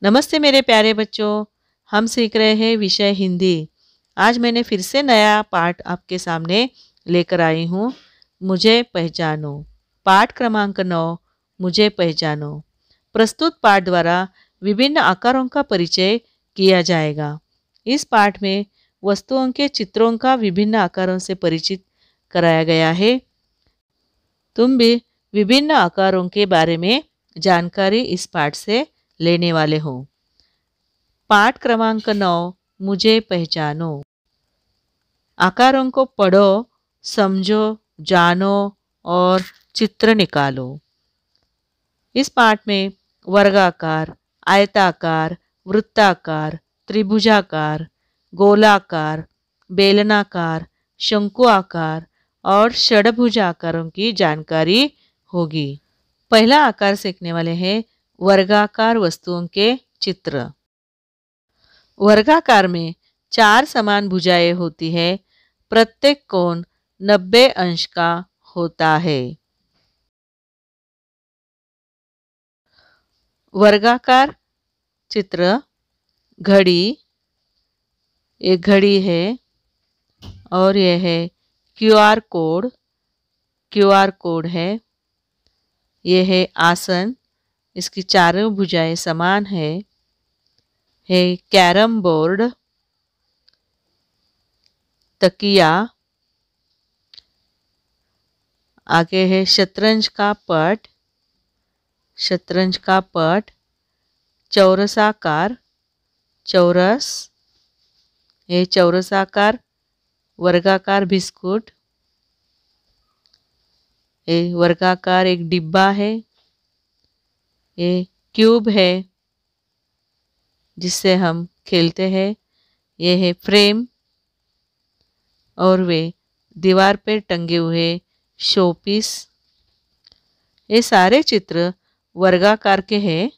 नमस्ते मेरे प्यारे बच्चों। हम सीख रहे हैं विषय हिंदी। आज मैंने फिर से नया पाठ आपके सामने लेकर आई हूँ। मुझे पहचानो। पाठ क्रमांक 9, मुझे पहचानो। प्रस्तुत पाठ द्वारा विभिन्न आकारों का परिचय किया जाएगा। इस पाठ में वस्तुओं के चित्रों का विभिन्न आकारों से परिचित कराया गया है। तुम भी विभिन्न आकारों के बारे में जानकारी इस पाठ से लेने वाले हो। पाठ क्रमांक 9, मुझे पहचानो। आकारों को पढ़ो, समझो, जानो और चित्र निकालो। इस पाठ में वर्गाकार, आयताकार, वृत्ताकार, त्रिभुजाकार, गोलाकार, बेलनाकार, शंकु आकार और षडभुज आकारों की जानकारी होगी। पहला आकार सीखने वाले हैं वर्गाकार वस्तुओं के चित्र। वर्गाकार में 4 समान भुजाएं होती है। प्रत्येक कोण 90 अंश का होता है। वर्गाकार चित्र घड़ी, एक घड़ी है और यह है क्यूआर कोड। क्यूआर कोड है। यह है आसन, इसकी चारों भुजाएं समान है कैरम बोर्ड, तकिया, आगे है शतरंज का पट, शतरंज का पट, चौरसाकार, चौरस, ये चौरसाकार, वर्गाकार बिस्कुट, ये वर्गाकार एक डिब्बा है, ये क्यूब है जिससे हम खेलते हैं, ये है फ्रेम और वे दीवार पे टंगे हुए शोपीस। ये सारे चित्र वर्गाकार के हैं।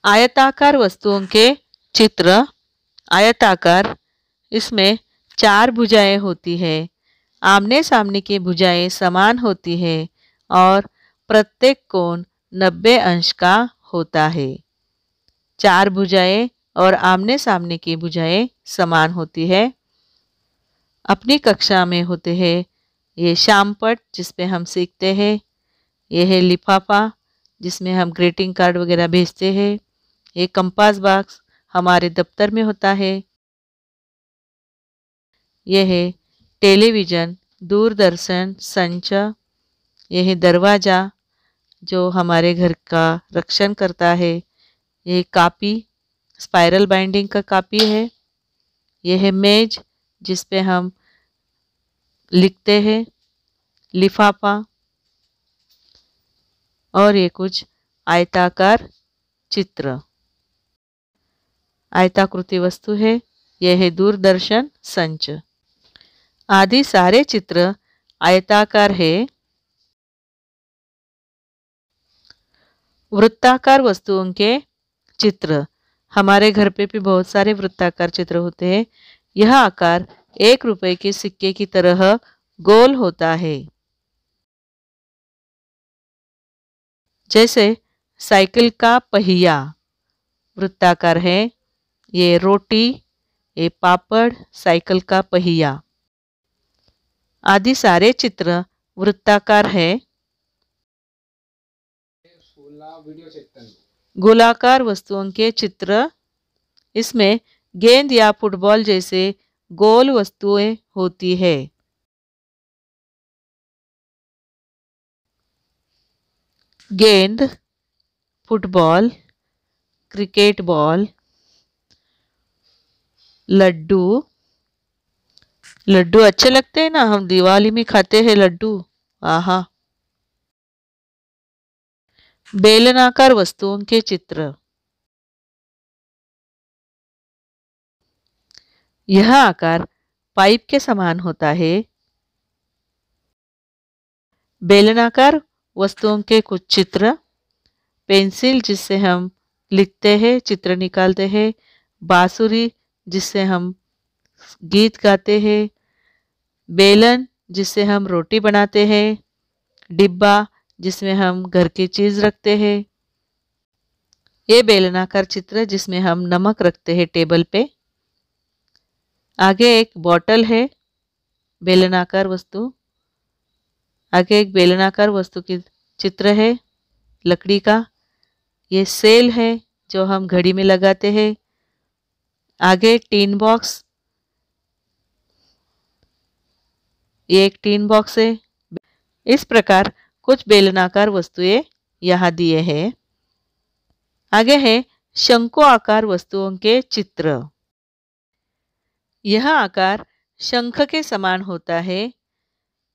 आयताकार वस्तुओं के चित्र आयताकार, इसमें 4 भुजाएं होती है। आमने सामने की भुजाएं समान होती है और प्रत्येक कोण 90 अंश का होता है। 4 भुजाएं और आमने सामने की भुजाएं समान होती है। अपनी कक्षा में होते हैं ये शामपट जिसपे हम सीखते हैं, ये है लिफाफा जिसमें हम ग्रीटिंग कार्ड वगैरह भेजते हैं, ये कंपास बॉक्स हमारे दफ्तर में होता है, यह है टेलीविज़न, दूरदर्शन, संच, यह है दरवाज़ा जो हमारे घर का रक्षण करता है, यह कापी स्पाइरल बाइंडिंग का कापी है, यह है मेज जिस पे हम लिखते हैं, लिफाफा, और ये कुछ आयताकार चित्र, आयताकृति वस्तु है, यह है दूरदर्शन संच। आदि सारे चित्र आयताकार है। वृत्ताकार वस्तुओं के चित्र, हमारे घर पे भी बहुत सारे वृत्ताकार चित्र होते हैं। यह आकार 1 रुपए के सिक्के की तरह गोल होता है। जैसे साइकिल का पहिया वृत्ताकार है, ये रोटी, ये पापड़, साइकिल का पहिया। आदि सारे चित्र वृत्ताकार है। गोलाकार वस्तुओं के चित्र, इसमें गेंद या फुटबॉल जैसे गोल वस्तुएं होती है। गेंद, football, cricket ball, laddu, laddu अच्छे लगते हैं ना, हम दिवाली में खाते हैं लड्डू। आहा। बेलनाकार वस्तुओं के चित्र, यह आकार पाइप के समान होता है। बेलनाकार वस्तुओं के कुछ चित्र, पेंसिल जिससे हम लिखते हैं, चित्र निकालते हैं, बांसुरी जिससे हम गीत गाते हैं, बेलन जिससे हम रोटी बनाते हैं, डिब्बा जिसमें हम घर की चीज़ रखते हैं। ये बेलनाकार चित्र जिसमें हम नमक रखते हैं टेबल पे। आगे एक बॉटल है, बेलनाकार वस्तु। आगे एक बेलनाकार वस्तु की चित्र है लकड़ी का। ये सेल है जो हम घड़ी में लगाते हैं। आगे टीन बॉक्स, ये एक टीन बॉक्स है। इस प्रकार कुछ बेलनाकार वस्तुएं यहाँ दिए हैं। आगे है शंकु आकार वस्तुओं के चित्र। यह आकार शंख के समान होता है।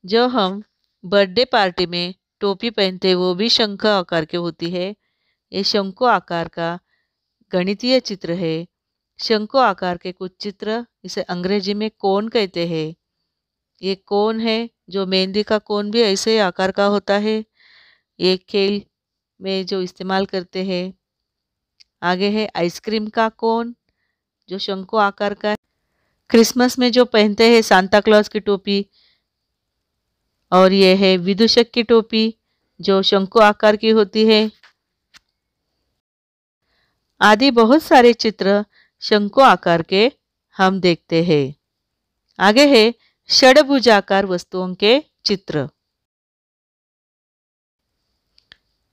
जो हम बर्थडे पार्टी में टोपी पहनते हैं वो भी शंख आकार की होती है। ये शंकु आकार का गणितीय चित्र है। शंकु आकार के कुछ चित्र, इसे अंग्रेजी में कोन कहते हैं। ये कोन है, जो मेहंदी का कोन भी ऐसे आकार का होता है। ये खेल में जो इस्तेमाल करते हैं। आगे है आइसक्रीम का कोन जो शंकु आकार का है। क्रिसमस में जो पहनते हैं सांता क्लॉज की टोपी। और ये है विदूषक की टोपी जो शंकु आकार की होती है। आदि बहुत सारे चित्र शंकु आकार के हम देखते हैं। आगे है षडभुजाकार वस्तुओं के चित्र।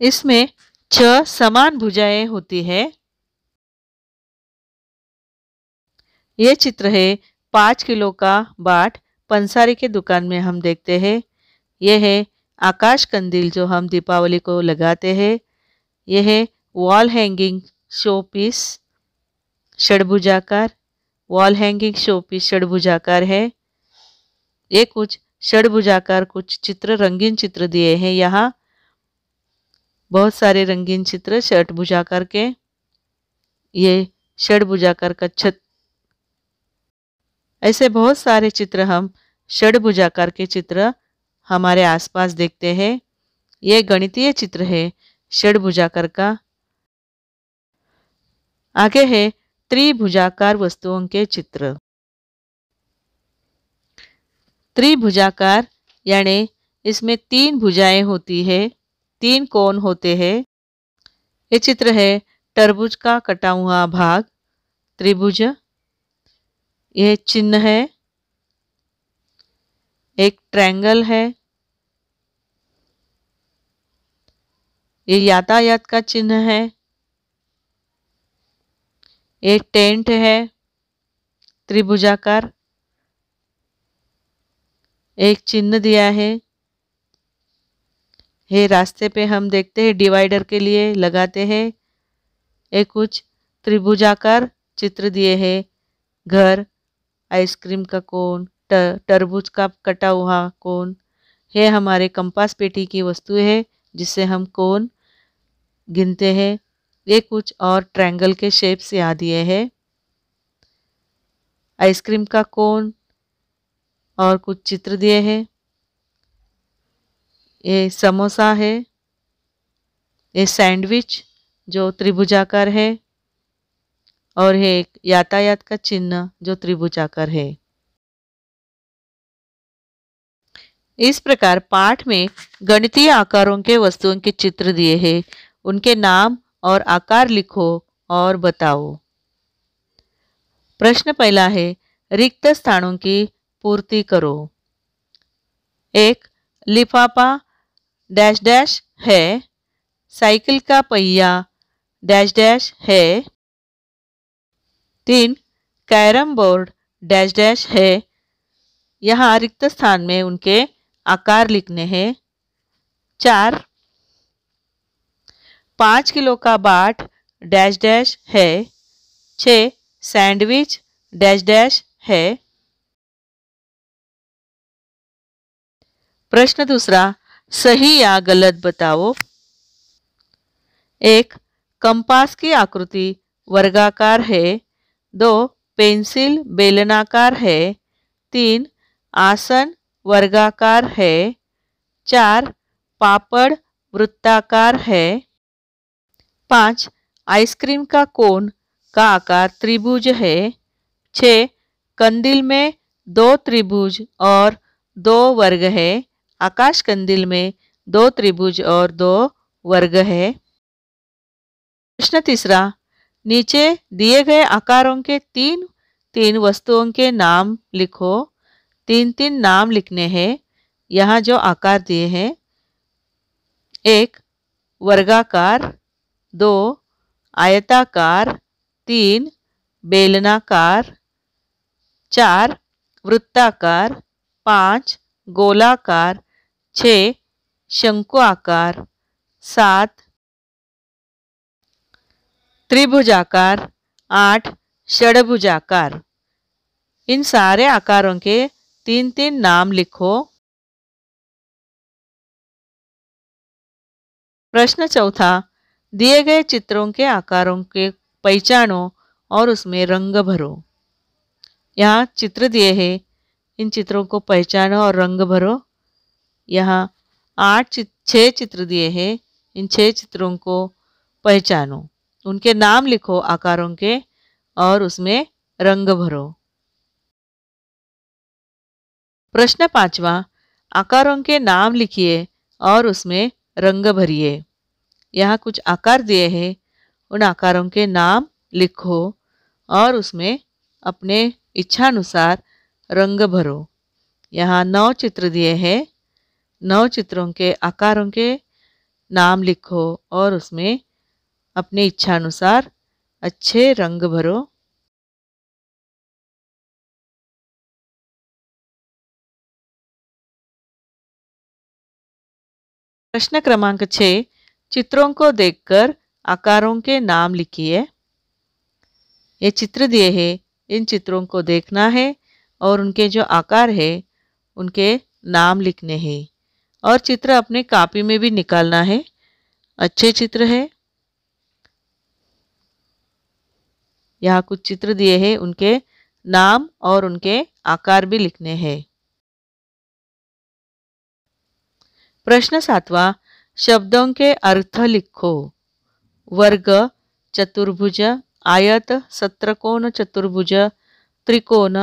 इसमें 6 समान भुजाएं होती है। ये चित्र है 5 किलो का बाट, पंसारी के दुकान में हम देखते हैं। यह है आकाश कंदील जो हम दीपावली को लगाते हैं। यह है वॉल हैंगिंग शो पीस षडभुजाकार। वॉल हैंगिंग शो पीस षडभुजाकार है। ये कुछ षडभुजाकार कुछ चित्र, रंगीन चित्र दिए हैं यहाँ। बहुत सारे रंगीन चित्र षडभुजाकार के। ये षडभुजाकार का छत। ऐसे बहुत सारे चित्र हम षडभुजाकार के चित्र हमारे आसपास देखते हैं। ये गणितीय चित्र है षडभुजाकार का। आगे है त्रिभुजाकार वस्तुओं के चित्र। त्रिभुजाकार यानी इसमें 3 भुजाएं होती है, 3 कोण होते हैं। ये चित्र है तरबूज का कटा हुआ भाग, त्रिभुज। यह चिन्ह है, एक ट्रायंगल है। ये यातायात का चिन्ह है। एक टेंट है त्रिभुजाकार। एक चिन्ह दिया है। ये रास्ते पे हम देखते हैं डिवाइडर के लिए लगाते हैं। ये कुछ त्रिभुजाकार चित्र दिए हैं। घर, आइसक्रीम का कोन, तरबूज का कटा हुआ कोन। ये हमारे कंपास पेटी की वस्तु है जिससे हम कोन गिनते हैं। ये कुछ और ट्रायंगल के शेप्स यहाँ दिए हैं। आइसक्रीम का कोन और कुछ चित्र दिए हैं। ये समोसा है। ये सैंडविच जो त्रिभुजाकार है। और है एक यातायात का चिन्ह जो त्रिभुजाकार है। इस प्रकार पाठ में गणितीय आकारों के वस्तुओं के चित्र दिए हैं। उनके नाम और आकार लिखो और बताओ। प्रश्न पहला है, रिक्त स्थानों की पूर्ति करो। 1. लिफाफा डैश डैश है। साइकिल का पहिया डैश डैश है। 3. कैरम बोर्ड डैश डैश है। यहाँ रिक्त स्थान में उनके आकार लिखने हैं। 4. 5 किलो का बाट डैश डैश है। 6. सैंडविच डैश डैश है। प्रश्न दूसरा, सही या गलत बताओ। 1. कंपास की आकृति वर्गाकार है। 2. पेंसिल बेलनाकार है। 3. आसन वर्गाकार है। 4. पापड़ वृत्ताकार है। 5. आइसक्रीम का कोन का आकार त्रिभुज है। 6. कंदील में 2 त्रिभुज और 2 वर्ग है। आकाश कंदील में 2 त्रिभुज और 2 वर्ग है। प्रश्न तीसरा, नीचे दिए गए आकारों के तीन तीन वस्तुओं के नाम लिखो। तीन तीन नाम लिखने हैं। यहाँ जो आकार दिए हैं, एक वर्गाकार, दो आयताकार, तीन बेलनाकार, चार वृत्ताकार, पाँच गोलाकार, छः शंकु आकार, सात त्रिभुजाकार, आठ षडभुजाकार। इन सारे आकारों के तीन तीन नाम लिखो। प्रश्न चौथा, दिए गए चित्रों के आकारों के पहचानो और उसमें रंग भरो। यहाँ चित्र दिए हैं, इन चित्रों को पहचानो और रंग भरो। यहाँ छह चित्र दिए हैं, इन छह चित्रों को पहचानो, उनके नाम लिखो आकारों के और उसमें रंग भरो। प्रश्न पांचवा, आकारों के नाम लिखिए और उसमें रंग भरिए। यहाँ कुछ आकार दिए हैं, उन आकारों के नाम लिखो और उसमें अपने इच्छानुसार रंग भरो। यहाँ 9 चित्र दिए हैं, 9 चित्रों के आकारों के नाम लिखो और उसमें अपने इच्छानुसार अच्छे रंग भरो। प्रश्न क्रमांक 6, चित्रों को देखकर आकारों के नाम लिखिए। ये चित्र दिए हैं, इन चित्रों को देखना है और उनके जो आकार है उनके नाम लिखने हैं और चित्र अपने कॉपी में भी निकालना है। अच्छे चित्र है। यहाँ कुछ चित्र दिए हैं, उनके नाम और उनके आकार भी लिखने हैं। प्रश्न 7वां, शब्दों के अर्थ लिखो। वर्ग, चतुर्भुज, आयत, सत्रकोण, चतुर्भुज, त्रिकोण,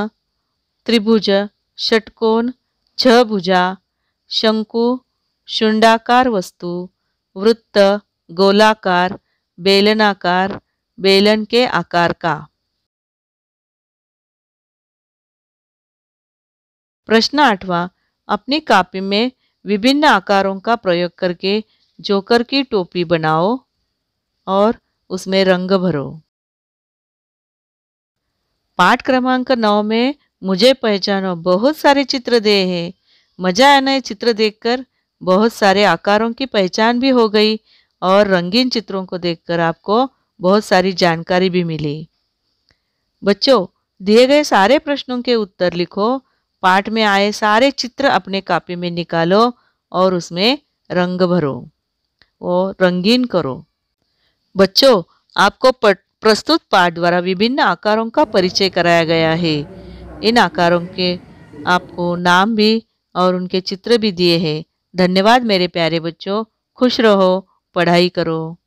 त्रिभुज, षटकोण, छभुजा, शंकु, शुंडाकार वस्तु, वृत्त, गोलाकार, बेलनाकार, बेलन के आकार का। प्रश्न 8वां, अपनी कॉपी में विभिन्न आकारों का प्रयोग करके जोकर की टोपी बनाओ और उसमें रंग भरो। पाठ क्रमांक 9 में मुझे पहचानो बहुत सारे चित्र दिए हैं। मजा आया ना ये चित्र देखकर? बहुत सारे आकारों की पहचान भी हो गई और रंगीन चित्रों को देखकर आपको बहुत सारी जानकारी भी मिली। बच्चों, दिए गए सारे प्रश्नों के उत्तर लिखो। पाठ में आए सारे चित्र अपने कॉपी में निकालो और उसमें रंग भरो और रंगीन करो। बच्चों, आपको प्रस्तुत पाठ द्वारा विभिन्न आकारों का परिचय कराया गया है। इन आकारों के आपको नाम भी और उनके चित्र भी दिए हैं। धन्यवाद मेरे प्यारे बच्चों। खुश रहो, पढ़ाई करो।